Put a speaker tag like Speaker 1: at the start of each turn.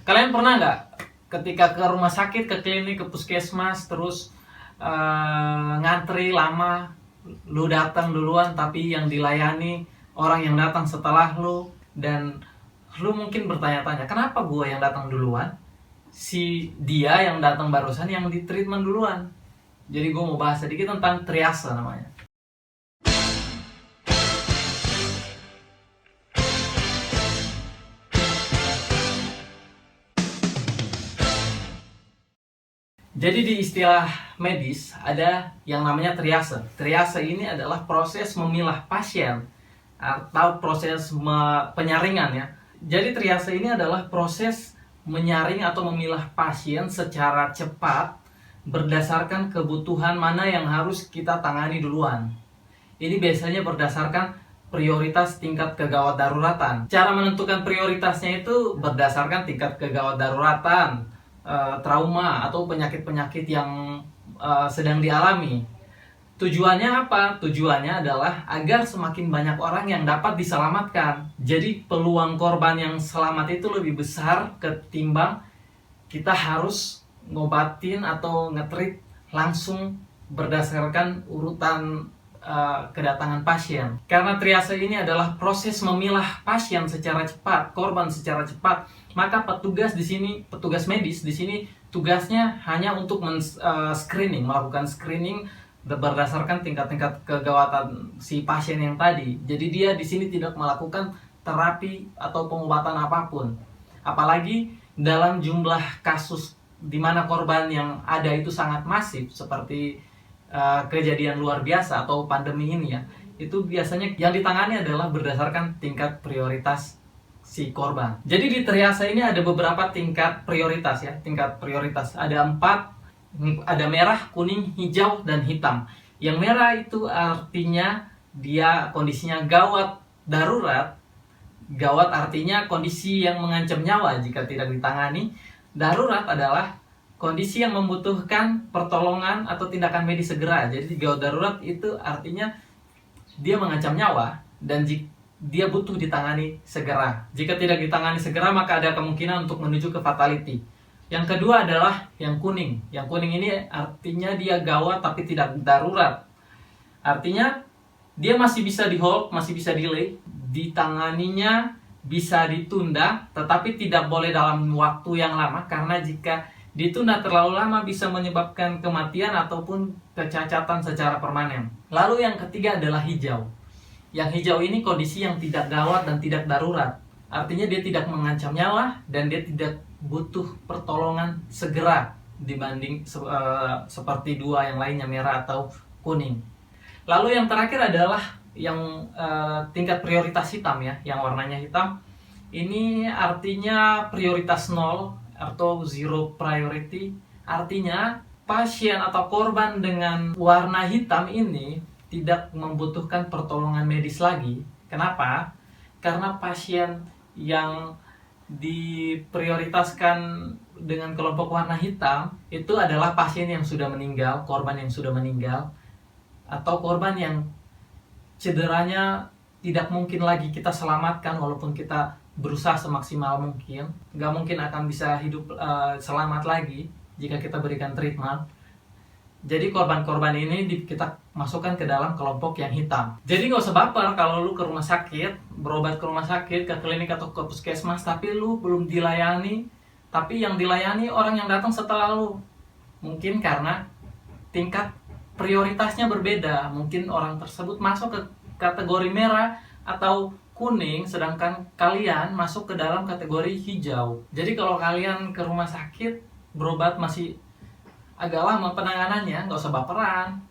Speaker 1: Kalian pernah nggak ketika ke rumah sakit, ke klinik, ke puskesmas, terus ngantri lama, lu datang duluan tapi yang dilayani orang yang datang setelah lu, dan lu mungkin bertanya-tanya, kenapa gua yang datang duluan? Si dia yang datang barusan yang di treatment duluan. Jadi gua mau bahas sedikit tentang triase namanya. Jadi di istilah medis ada yang namanya triase. Triase ini adalah proses memilah pasien atau proses penyaringan ya. Jadi triase ini adalah proses menyaring atau memilah pasien secara cepat berdasarkan kebutuhan mana yang harus kita tangani duluan. Ini biasanya berdasarkan prioritas tingkat kegawat daruratan. Cara menentukan prioritasnya itu berdasarkan tingkat kegawat daruratan, trauma atau penyakit-penyakit yang sedang dialami. Tujuannya apa? Tujuannya adalah agar semakin banyak orang yang dapat diselamatkan. Jadi peluang korban yang selamat itu lebih besar ketimbang kita harus ngobatin atau nge-treat langsung berdasarkan urutan kedatangan pasien. Karena triase ini adalah proses memilah pasien secara cepat, korban secara cepat, maka petugas di sini, petugas medis di sini tugasnya hanya untuk melakukan screening berdasarkan tingkat-tingkat kegawatan si pasien yang tadi. Jadi dia di sini tidak melakukan terapi atau pengobatan apapun. Apalagi dalam jumlah kasus di mana korban yang ada itu sangat masif seperti kejadian luar biasa atau pandemi ini ya, itu biasanya yang ditangani adalah berdasarkan tingkat prioritas si korban. Jadi di triase ini ada beberapa tingkat prioritas ya, tingkat prioritas ada 4, ada merah, kuning, hijau, dan hitam. Yang merah itu artinya dia kondisinya gawat darurat. Gawat artinya kondisi yang mengancam nyawa jika tidak ditangani. Darurat adalah kondisi yang membutuhkan pertolongan atau tindakan medis segera. Jadi gawat darurat itu artinya dia mengancam nyawa dan dia butuh ditangani segera. Jika tidak ditangani segera maka ada kemungkinan untuk menuju ke fatality. Yang kedua adalah yang kuning. Yang kuning ini artinya dia gawat tapi tidak darurat. Artinya dia masih bisa di hold, masih bisa delay, ditanganinya bisa ditunda, tetapi tidak boleh dalam waktu yang lama karena jika ditunda terlalu lama bisa menyebabkan kematian ataupun kecacatan secara permanen. Lalu yang ketiga adalah hijau. Yang hijau ini kondisi yang tidak gawat dan tidak darurat. Artinya dia tidak mengancam nyawa dan dia tidak butuh pertolongan segera dibanding seperti dua yang lainnya, merah atau kuning. Lalu yang terakhir adalah yang tingkat prioritas hitam ya, yang warnanya hitam. Ini artinya prioritas 0 atau zero priority. Artinya pasien atau korban dengan warna hitam ini tidak membutuhkan pertolongan medis lagi. Kenapa? Karena pasien yang diprioritaskan dengan kelompok warna hitam itu adalah pasien yang sudah meninggal, korban yang sudah meninggal, atau korban yang cederanya tidak mungkin lagi kita selamatkan walaupun kita berusaha semaksimal mungkin. Nggak mungkin akan bisa hidup selamat lagi jika kita berikan treatment. Jadi korban-korban ini kita masukkan ke dalam kelompok yang hitam. Jadi nggak usah baper kalau lu ke rumah sakit, berobat ke rumah sakit, ke klinik atau ke puskesmas, tapi lu belum dilayani, tapi yang dilayani orang yang datang setelah lu. Mungkin karena tingkat prioritasnya berbeda. Mungkin orang tersebut masuk ke kategori merah atau kuning, sedangkan kalian masuk ke dalam kategori hijau. Jadi kalau kalian ke rumah sakit berobat masih agak lama penanganannya, nggak usah baperan.